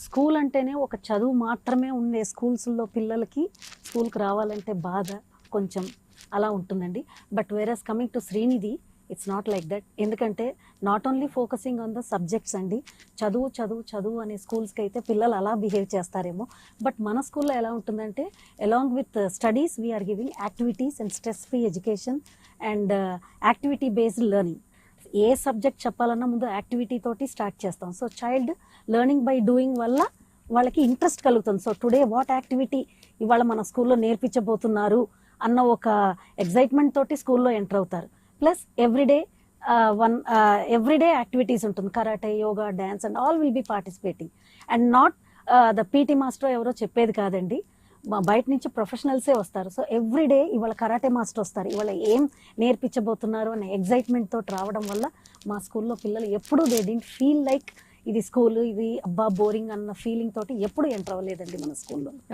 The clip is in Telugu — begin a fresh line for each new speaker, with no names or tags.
స్కూల్ అంటేనే ఒక చదువు మాత్రమే ఉండే స్కూల్స్లో పిల్లలకి స్కూల్కి రావాలంటే బాధ కొంచెం అలా ఉంటుందండి. But whereas coming to Srinidhi it's not like that. ఎందుకంటే not only focusing on the subjects అండి. చదువు చదువు చదువు అనే స్కూల్స్కి అయితే పిల్లలు అలా బిహేవ్ చేస్తారేమో. బట్ మన స్కూల్లో ఎలా ఉంటుందంటే along with studies we are giving activities and stress free education and activity based learning. ఏ సబ్జెక్ట్ చెప్పాలన్నా ముందు యాక్టివిటీ తోటి స్టార్ట్ చేస్తాం. So child learning by doing వల్ల వాళ్ళకి ఇంట్రెస్ట్ కలుగుతుంది. సో టుడే వాట్ యాక్టివిటీ ఇవాళ మన స్కూల్లో నేర్పించబోతున్నారు అన్న ఒక ఎగ్జైట్మెంట్ తోటి స్కూల్లో ఎంటర్ అవుతారు. ప్లస్ ఎవ్రీడే యాక్టివిటీస్ ఉంటుంది. Karate, yoga, dance and all will be participating. And not the PT master ఎవరో చెప్పేది కాదండి, బయట నుంచి ప్రొఫెషనల్సే వస్తారు. సో ఎవ్రీడే ఇవాళ కరాటే మాస్టర్ వస్తారు, ఇవాళ ఏం నేర్పించబోతున్నారు అనే ఎగ్జైట్మెంట్ తోటి రావడం వల్ల మా స్కూల్లో పిల్లలు ఎప్పుడూ దే డింట్ ఫీల్ లైక్ ఇది స్కూల్, ఇది అబ్బా బోరింగ్ అన్న ఫీలింగ్ తోటి ఎప్పుడు ఎంటర్ అవ్వలేదండి మన స్కూల్లో.